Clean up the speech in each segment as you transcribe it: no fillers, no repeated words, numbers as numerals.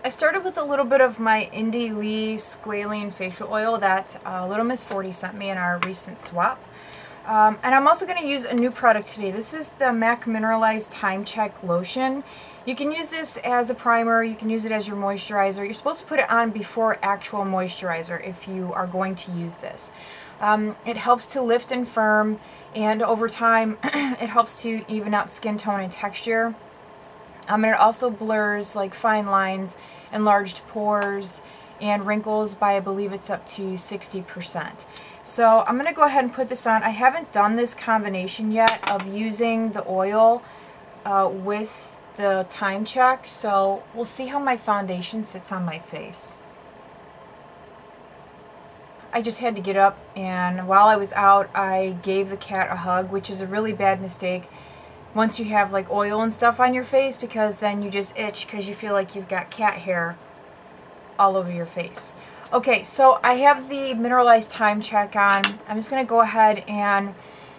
I started with a little bit of my Indie Lee Squaline facial oil that Little Miss 40 sent me in our recent swap. And I'm also going to use a new product today. This is the MAC Mineralized Time Check Lotion. You can use this as a primer, you can use it as your moisturizer. You're supposed to put it on before actual moisturizer if you are going to use this. It helps to lift and firm, and over time it helps to even out skin tone and texture. And it also blurs like fine lines, enlarged pores, and wrinkles by, I believe it's up to 60%. So I'm going to go ahead and put this on. I haven't done this combination yet of using the oil with the Time Check, so we'll see how my foundation sits on my face. I just had to get up, and while I was out, I gave the cat a hug, which is a really bad mistake once you have like oil and stuff on your face, because then you just itch because you feel like you've got cat hair all over your face. Okay, so I have the Mineralized Time Check on. I'm just going to go ahead and,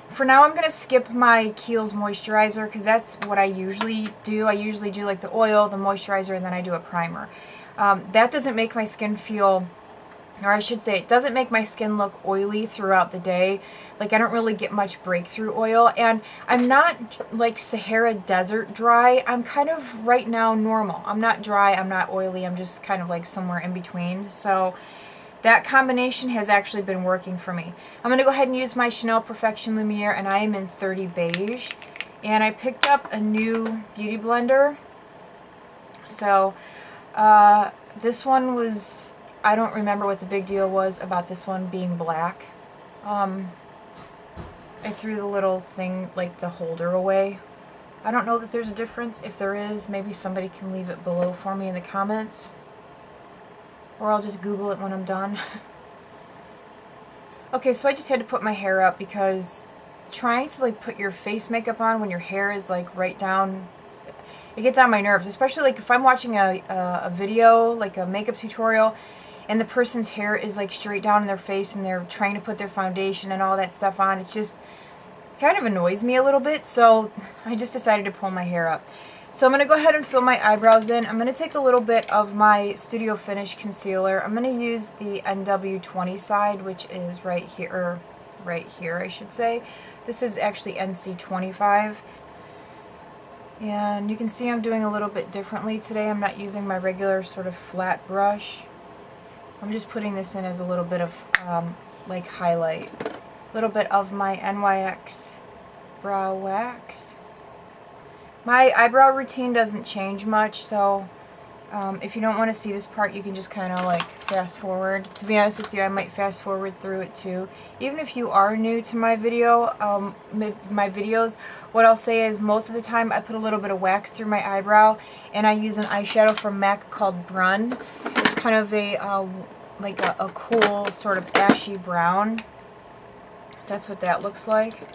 for now, I'm going to skip my Kiehl's moisturizer because that's what I usually do. I usually do like the oil, the moisturizer, and then I do a primer. That doesn't make my skin feel, or I should say, it doesn't make my skin look oily throughout the day. Like, I don't really get much breakthrough oil, and I'm not like Sahara Desert dry. I'm kind of right now normal. I'm not dry, I'm not oily, I'm just kind of like somewhere in between. So that combination has actually been working for me. I'm going to go ahead and use my Chanel Perfection Lumiere, and I am in 30 Beige. And I picked up a new beauty blender. So this one was, I don't remember what the big deal was about this one being black. I threw the little thing, like the holder, away. I don't know that there's a difference. If there is, maybe somebody can leave it below for me in the comments. Or I'll just Google it when I'm done. Okay, so I just had to put my hair up because trying to like put your face makeup on when your hair is like right down, it gets on my nerves. Especially like if I'm watching a video, like a makeup tutorial, and the person's hair is like straight down in their face and they're trying to put their foundation and all that stuff on. It's just kind of annoys me a little bit, so I just decided to pull my hair up. So I'm going to go ahead and fill my eyebrows in. I'm going to take a little bit of my Studio Finish concealer. I'm going to use the NW20 side, which is right here, or right here I should say. This is actually NC25. And you can see I'm doing a little bit differently today. I'm not using my regular sort of flat brush. I'm just putting this in as a little bit of like highlight. A little bit of my NYX Brow Wax. My eyebrow routine doesn't change much, so if you don't want to see this part, you can just kind of like fast forward. To be honest with you, I might fast forward through it too. Even if you are new to my video, my videos, what I'll say is most of the time I put a little bit of wax through my eyebrow, and I use an eyeshadow from MAC called Brun. It's kind of a like a cool sort of ashy brown. That's what that looks like.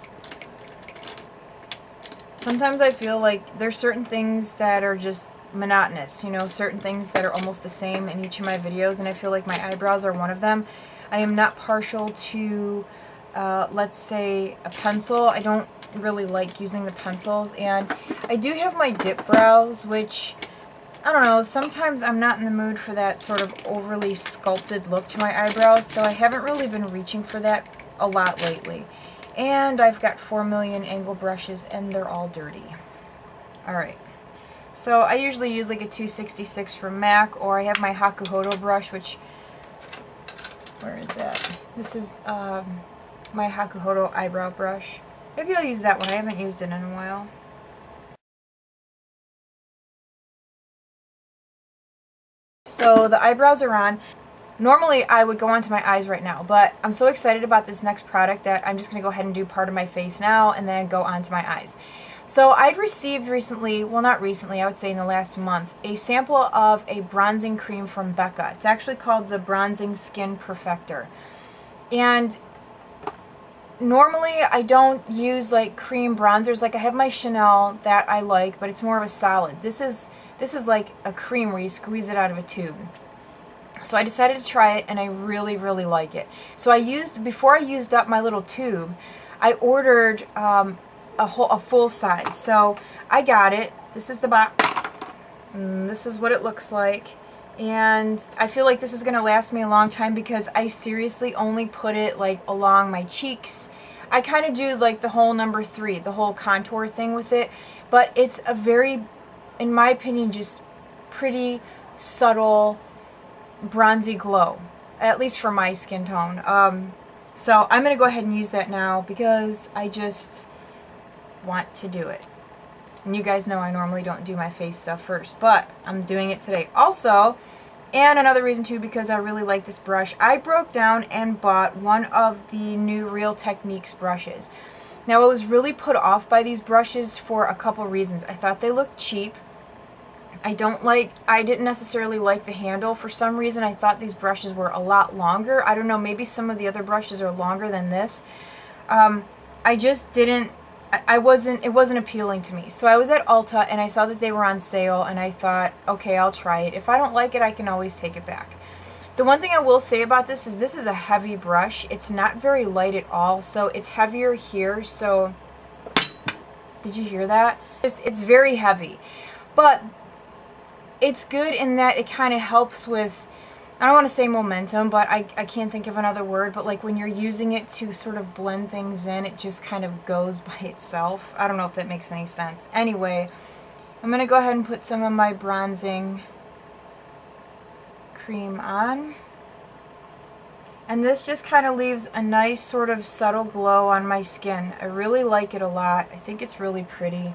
Sometimes I feel like there's certain things that are just monotonous, you know, certain things that are almost the same in each of my videos, and I feel like my eyebrows are one of them. I am not partial to, let's say, a pencil. I don't really like using the pencils, and I do have my dip brows, which, I don't know, sometimes I'm not in the mood for that sort of overly sculpted look to my eyebrows, so I haven't really been reaching for that a lot lately. And I've got 4 million angle brushes, and they're all dirty. Alright, so I usually use like a 266 from MAC, or I have my Hakuhodo brush, which, where is that? This is my Hakuhodo eyebrow brush. Maybe I'll use that one. I haven't used it in a while. So the eyebrows are on. Normally I would go onto my eyes right now, but I'm so excited about this next product that I'm just going to go ahead and do part of my face now and then go onto my eyes. So I'd received recently, well not recently, I would say in the last month, a sample of a bronzing cream from Becca. It's actually called the Bronzing Skin Perfector. And normally I don't use like cream bronzers. Like I have my Chanel that I like, but it's more of a solid. This is like a cream where you squeeze it out of a tube. So I decided to try it, and I really, really like it. So before I used up my little tube, I ordered a full size. So I got it. This is the box. And this is what it looks like. And I feel like this is going to last me a long time because I seriously only put it like along my cheeks. I kind of do like the whole number 3, the whole contour thing with it, but it's a very, in my opinion, just pretty subtle bronzy glow, at least for my skin tone. So I'm going to go ahead and use that now because I just want to do it. And you guys know I normally don't do my face stuff first, but I'm doing it today. Also, and another reason too, because I really like this brush, I broke down and bought one of the new Real Techniques brushes. Now I was really put off by these brushes for a couple reasons. I thought they looked cheap. I didn't necessarily like the handle. For some reason I thought these brushes were a lot longer. I don't know, maybe some of the other brushes are longer than this. I just didn't, it wasn't appealing to me. So I was at Ulta and I saw that they were on sale and I thought, okay, I'll try it. If I don't like it, I can always take it back. The one thing I will say about this is a heavy brush. It's not very light at all, so it's heavier here. So, did you hear that? It's very heavy. But it's good in that it kind of helps with, I don't want to say momentum, but I can't think of another word, but like when you're using it to sort of blend things in, it just kind of goes by itself. I don't know if that makes any sense. Anyway, I'm going to go ahead and put some of my bronzing cream on. And this just kind of leaves a nice sort of subtle glow on my skin. I really like it a lot. I think it's really pretty.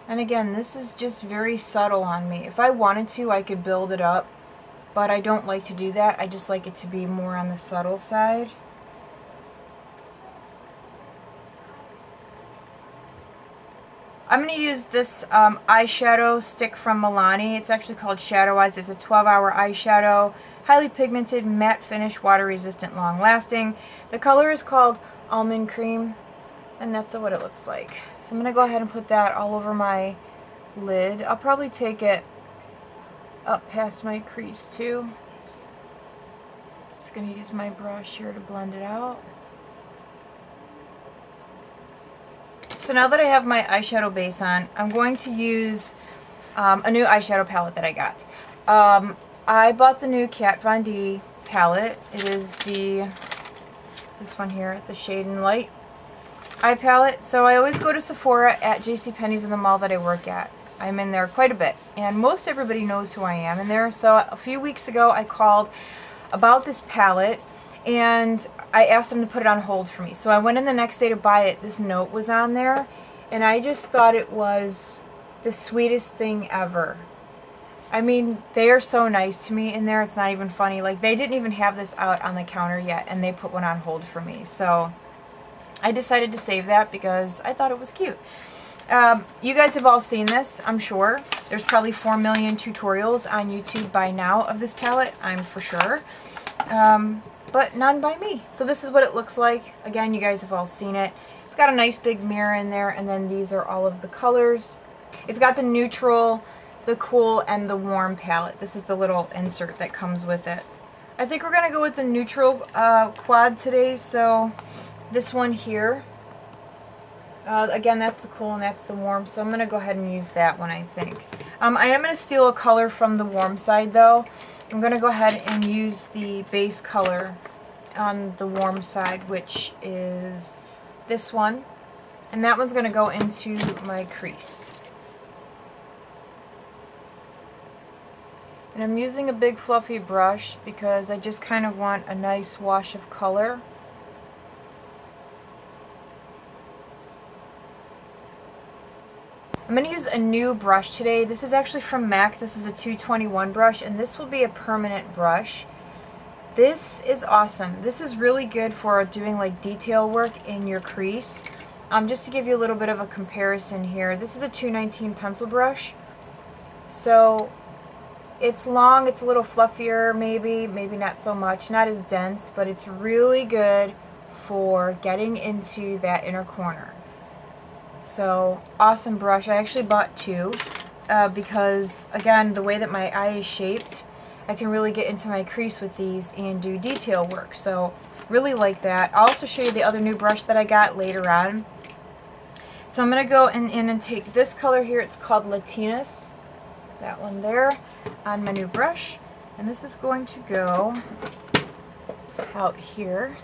And again, this is just very subtle on me. If I wanted to, I could build it up, but I don't like to do that. I just like it to be more on the subtle side. I'm going to use this eyeshadow stick from Milani. It's actually called Shadow Eyez. It's a 12-hour eyeshadow, highly pigmented, matte finish, water resistant, long lasting. The color is called Almond Cream, and that's what it looks like. So I'm going to go ahead and put that all over my lid. I'll probably take it up past my crease too. Just going to use my brush here to blend it out. So now that I have my eyeshadow base on, I'm going to use a new eyeshadow palette that I got. I bought the new Kat Von D palette. It is this one here, the Shade and Light eye palette. So I always go to Sephora at JCPenney's in the mall that I work at. I'm in there quite a bit, and most everybody knows who I am in there. So a few weeks ago I called about this palette and I asked them to put it on hold for me. So I went in the next day to buy it. This note was on there and I just thought it was the sweetest thing ever. I mean, they are so nice to me in there, it's not even funny. Like, they didn't even have this out on the counter yet and they put one on hold for me. So I decided to save that because I thought it was cute. You guys have all seen this, I'm sure. There's probably 4 million tutorials on YouTube by now of this palette, I'm for sure. But none by me. So this is what it looks like. Again, you guys have all seen it. It's got a nice big mirror in there, and then these are all of the colors. It's got the neutral, the cool, and the warm palette. This is the little insert that comes with it. I think we're going to go with the neutral quad today, so this one here. Again, that's the cool and that's the warm, so I'm going to go ahead and use that one, I think. I am going to steal a color from the warm side, though. I'm going to go ahead and use the base color on the warm side, which is this one. And that one's going to go into my crease. And I'm using a big fluffy brush because I just kind of want a nice wash of color. I'm going to use a new brush today. This is actually from MAC. This is a 221 brush, and this will be a permanent brush. This is awesome. This is really good for doing like detail work in your crease. Just to give you a little bit of a comparison here, this is a 219 pencil brush. So it's long, it's a little fluffier maybe not so much, not as dense, but it's really good for getting into that inner corner. So, awesome brush. I actually bought two because, again, the way that my eye is shaped, I can really get into my crease with these and do detail work. So, really like that. I'll also show you the other new brush that I got later on. So, I'm going to go in and take this color here. It's called Latinas. that one there on my new brush. And this is going to go out here.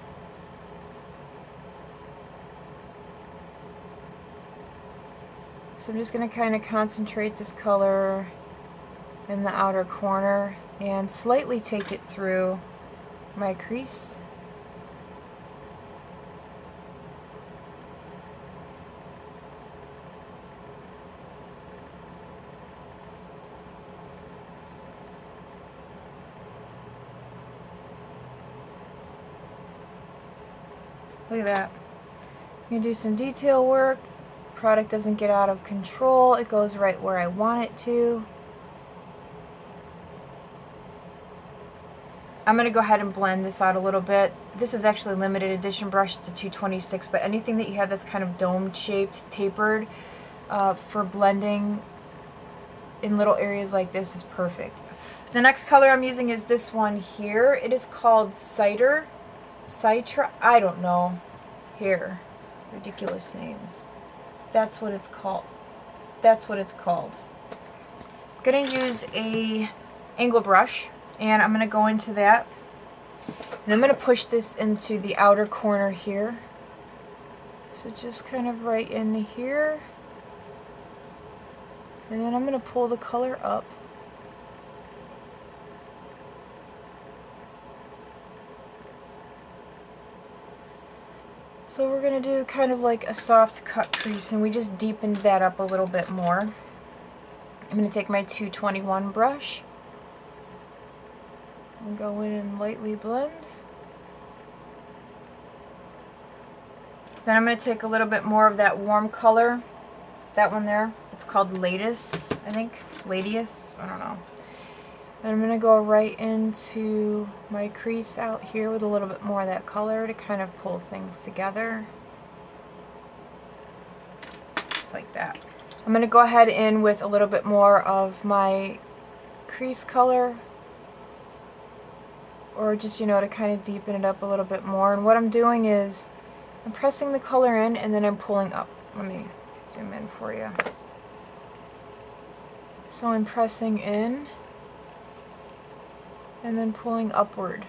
So I'm just going to kind of concentrate this color in the outer corner and slightly take it through my crease. Look at that. I'm going to do some detail work. Product doesn't get out of control. It goes right where I want it to. I'm going to go ahead and blend this out a little bit. This is actually a limited edition brush. It's a 226, but anything that you have that's kind of dome shaped, tapered, for blending in little areas like this is perfect. The next color I'm using is this one here. It is called Citra, I don't know. Here. Ridiculous names. That's what it's called. That's what it's called. I'm going to use a angle brush, and I'm going to go into that. And I'm going to push this into the outer corner here. So just kind of right in here. And then I'm going to pull the color up. So we're going to do kind of like a soft cut crease, and we just deepened that up a little bit more. I'm going to take my 221 brush and go in and lightly blend. Then I'm going to take a little bit more of that warm color, that one there. It's called Ladies, I think. Ladies, I don't know. And I'm going to go right into my crease out here with a little bit more of that color to kind of pull things together. Just like that. I'm going to go ahead in with a little bit more of my crease color, or just, you know, to kind of deepen it up a little bit more. And what I'm doing is I'm pressing the color in and then I'm pulling up. Let me zoom in for you. So I'm pressing in and then pulling upward.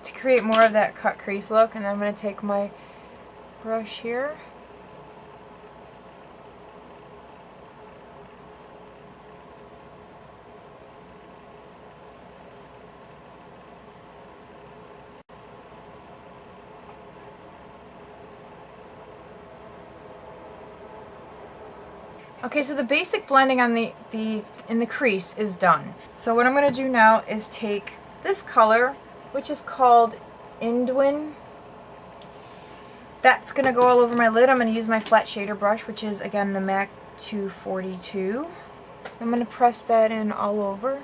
To create more of that cut crease look, and then I'm going to take my brush here. Okay, so the basic blending on in the crease is done. So what I'm going to do now is take this color, which is called Indwin. That's going to go all over my lid. I'm going to use my flat shader brush, which is, again, the MAC 242. I'm going to press that in all over.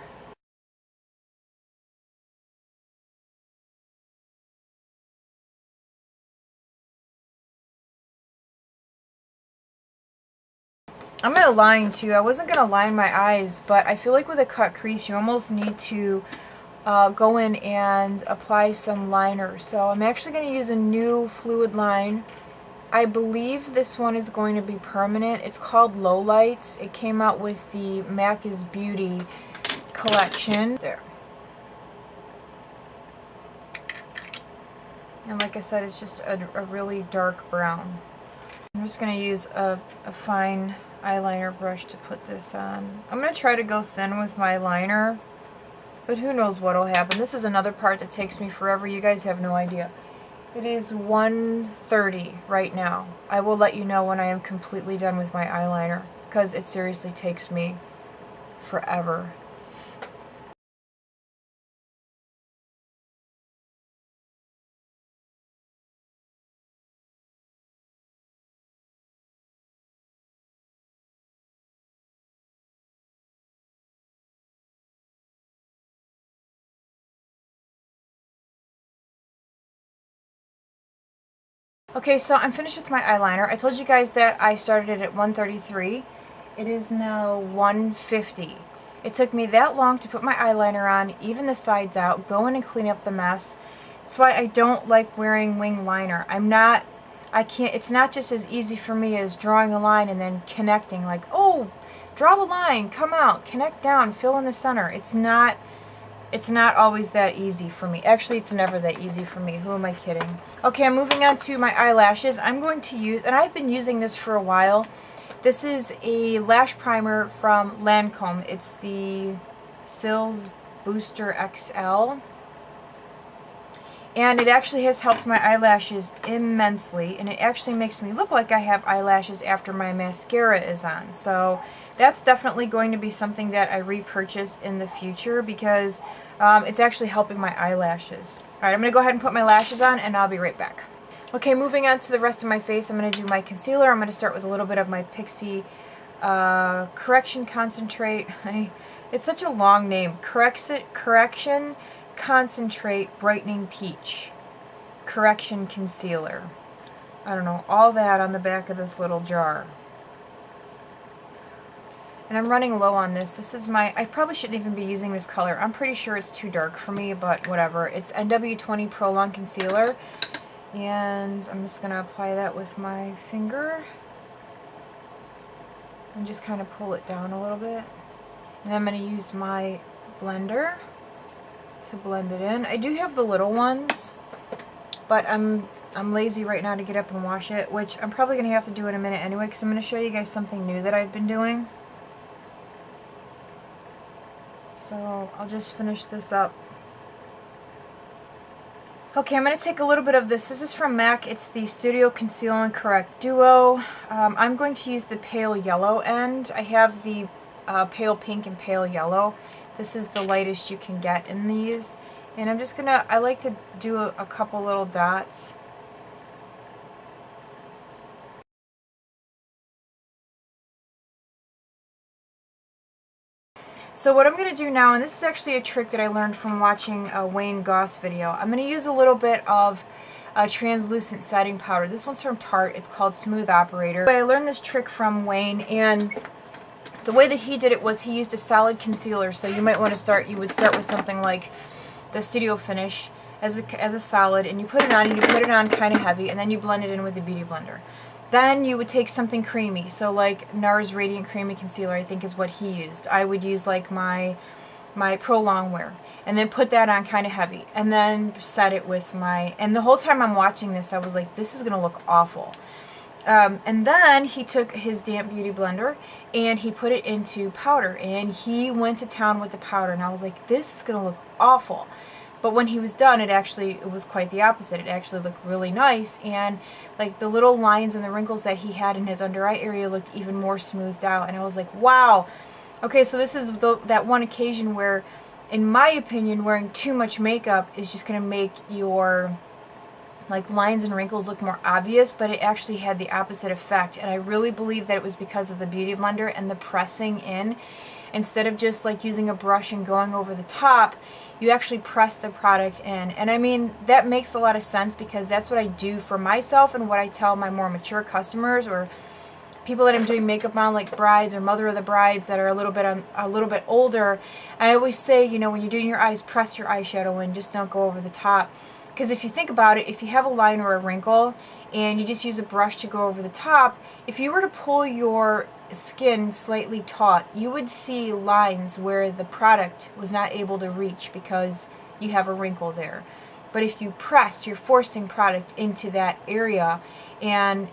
I'm going to line too. I wasn't going to line my eyes, but I feel like with a cut crease you almost need to go in and apply some liner. So I'm actually going to use a new fluid line. I believe this one is going to be permanent. It's called Low Lights. It came out with the MAC is Beauty collection. There. And like I said, it's just a really dark brown. I'm just going to use a fine eyeliner brush to put this on. I'm going to try to go thin with my liner, but who knows what will happen. This is another part that takes me forever. You guys have no idea. It is 1:30 right now. I will let you know when I am completely done with my eyeliner, because it seriously takes me forever. Okay, so I'm finished with my eyeliner. I told you guys that I started it at 1:33. It is now 1:50. It took me that long to put my eyeliner on, even the sides out, go in and clean up the mess. That's why I don't like wearing wing liner. I'm not it's not just as easy for me as drawing a line and then connecting, like, oh, draw the line, come out, connect down, fill in the center. It's not always that easy for me. Actually, it's never that easy for me. Who am I kidding? Okay, I'm moving on to my eyelashes. I'm going to use, and I've been using this for a while. This is a lash primer from Lancome. It's the Cils Booster XL. And it actually has helped my eyelashes immensely, and it actually makes me look like I have eyelashes after my mascara is on. So that's definitely going to be something that I repurchase in the future because it's actually helping my eyelashes. Alright, I'm going to go ahead and put my lashes on, and I'll be right back. Okay, moving on to the rest of my face, I'm going to do my concealer. I'm going to start with a little bit of my Pixi Correction Concentrate. It's such a long name. Correction Concentrate Brightening Peach Correction Concealer. I don't know, all that on the back of this little jar. And I'm running low on this. This is I probably shouldn't even be using this color. I'm pretty sure it's too dark for me, but whatever. It's NW20 Prolongwear Concealer. And I'm just going to apply that with my finger. And just kind of pull it down a little bit. And then I'm going to use my blender to blend it in. I do have the little ones, but I'm lazy right now to get up and wash it, which I'm probably going to have to do in a minute anyway, because I'm going to show you guys something new that I've been doing. So I'll just finish this up. Okay, I'm going to take a little bit of this. This is from MAC. It's the Studio Conceal and Correct Duo. I'm going to use the pale yellow end. I have the pale pink and pale yellow. This is the lightest you can get in these. And I'm just going to, I like to do a couple little dots. So what I'm going to do now, and this is actually a trick that I learned from watching a Wayne Goss video, I'm going to use a little bit of translucent setting powder. This one's from Tarte. It's called Smooth Operator. I learned this trick from Wayne, and the way that he did it was he used a solid concealer. So you might want to start, you would start with something like the Studio Finish as a solid, and you put it on, and you put it on kind of heavy, and then you blend it in with the Beauty Blender. Then you would take something creamy, so like Nars Radiant Creamy Concealer, I think is what he used. I would use like my Prolongwear, and then put that on kind of heavy, and then set it with my, and the whole time I'm watching this, I was like, this is going to look awful. And then he took his damp Beauty Blender, and he put it into powder, and he went to town with the powder, and I was like, this is going to look awful. But when he was done, it was quite the opposite. It actually looked really nice, and like the little lines and the wrinkles that he had in his under eye area looked even more smoothed out, and I was like, wow. Okay, so this is that one occasion where, in my opinion, wearing too much makeup is just going to make your like lines and wrinkles look more obvious, but it actually had the opposite effect, and I really believe that it was because of the Beauty Blender and the pressing in. Instead of just like using a brush and going over the top, you actually press the product in. And I mean, that makes a lot of sense because that's what I do for myself and what I tell my more mature customers or people that I'm doing makeup on, like brides or mother of the brides that are a little bit older. And I always say, you know, when you're doing your eyes, press your eyeshadow in, just don't go over the top. Because if you think about it, if you have a line or a wrinkle and you just use a brush to go over the top, if you were to pull your skin slightly taut, you would see lines where the product was not able to reach because you have a wrinkle there. But if you press, you're forcing product into that area and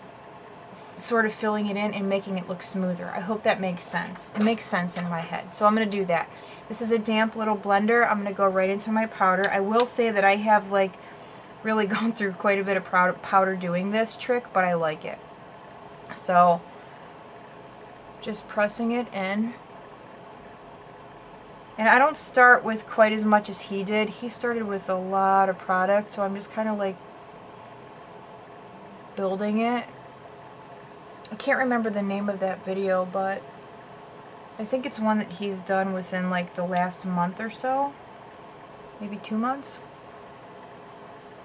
sort of filling it in and making it look smoother. I hope that makes sense. It makes sense in my head. So I'm going to do that. This is a damp little blender. I'm going to go right into my powder. I will say that I have like really gone through quite a bit of powder doing this trick, but I like it. So just pressing it in. And I don't start with quite as much as he did. He started with a lot of product, so I'm just kind of like building it. I can't remember the name of that video, but I think it's one that he's done within like the last month or so. Maybe 2 months.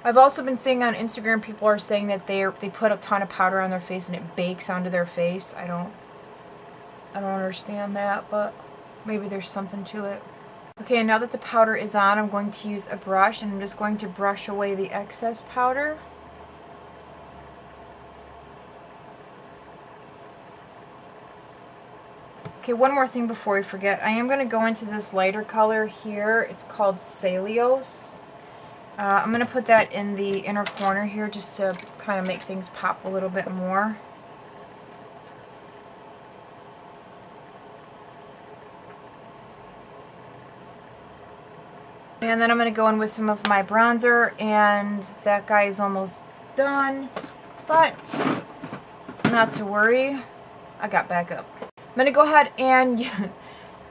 I've also been seeing on Instagram people are saying that they put a ton of powder on their face and it bakes onto their face. I don't understand that, but maybe there's something to it. Okay, and now that the powder is on, I'm going to use a brush and I'm just going to brush away the excess powder. Okay, one more thing before we forget. I am going to go into this lighter color here. It's called Celios. I'm going to put that in the inner corner here just to kind of make things pop a little bit more. And then I'm going to go in with some of my bronzer, and that guy is almost done, but not to worry, I got backup. I'm going to go ahead and,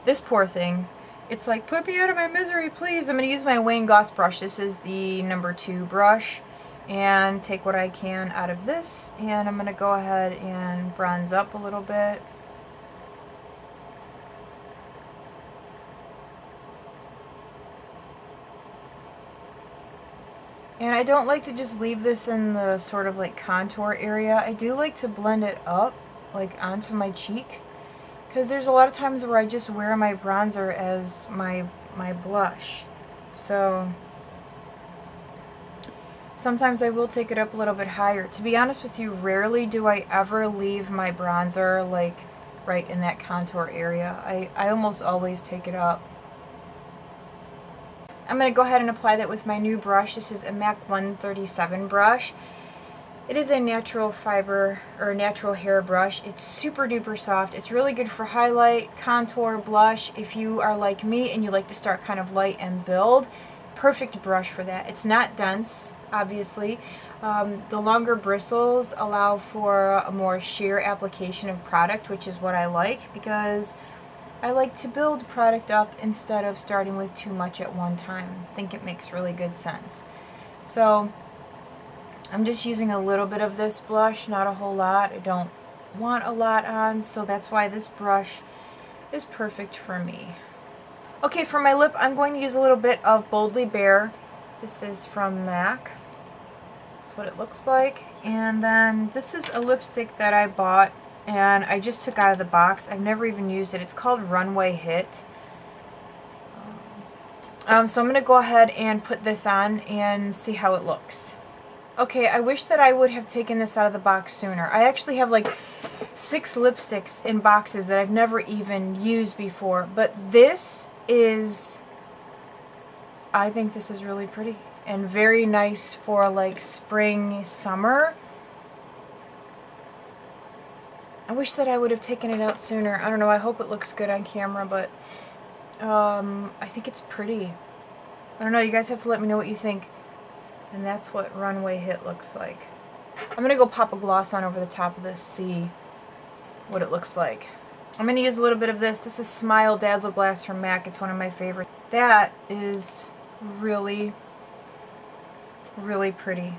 this poor thing, it's like, put me out of my misery, please. I'm going to use my Wayne Goss brush. This is the number 2 brush, and take what I can out of this, and I'm going to go ahead and bronze up a little bit. And I don't like to just leave this in the sort of like contour area. I do like to blend it up, like onto my cheek, because there's a lot of times where I just wear my bronzer as my blush. So sometimes I will take it up a little bit higher. To be honest with you, rarely do I ever leave my bronzer like right in that contour area. I almost always take it up. I'm going to go ahead and apply that with my new brush. This is a MAC 137 brush. It is a natural fiber or natural hair brush. It's super duper soft. It's really good for highlight, contour, blush. If you are like me and you like to start kind of light and build, perfect brush for that. It's not dense, obviously. The longer bristles allow for a more sheer application of product, which is what I like, because I like to build product up instead of starting with too much at one time. I think it makes really good sense. So I'm just using a little bit of this blush, not a whole lot. I don't want a lot on, so that's why this brush is perfect for me. Okay, for my lip, I'm going to use a little bit of Boldly Bare. This is from MAC. That's what it looks like. And then this is a lipstick that I bought and I just took out of the box. I've never even used it. It's called Runway Hit. So I'm going to go ahead and put this on and see how it looks. Okay, I wish that I would have taken this out of the box sooner. I actually have like 6 lipsticks in boxes that I've never even used before. But this is, I think this is really pretty and very nice for like spring, summer. I wish that I would have taken it out sooner. I don't know, I hope it looks good on camera, but I think it's pretty. I don't know, you guys have to let me know what you think. And that's what Runway Hit looks like. I'm going to go pop a gloss on over the top of this, see what it looks like. I'm going to use a little bit of this. This is Smile Dazzleglass from MAC. It's one of my favorites. That is really, really pretty.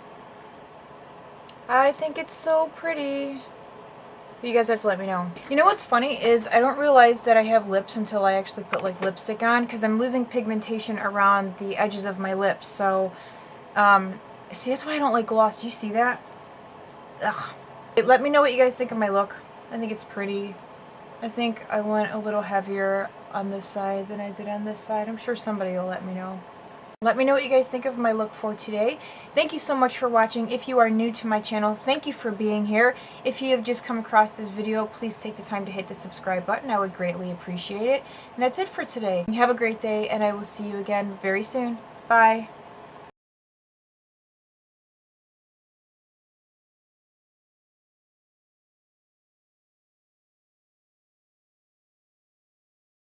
I think it's so pretty. You guys have to let me know. You know what's funny is I don't realize that I have lips until I actually put like lipstick on, because I'm losing pigmentation around the edges of my lips. So, see, that's why I don't like gloss. Do you see that? Ugh. Let me know what you guys think of my look. I think it's pretty. I think I went a little heavier on this side than I did on this side. I'm sure somebody will let me know. Let me know what you guys think of my look for today. Thank you so much for watching. If you are new to my channel, thank you for being here. If you have just come across this video, please take the time to hit the subscribe button. I would greatly appreciate it. And that's it for today. Have a great day, and I will see you again very soon. Bye.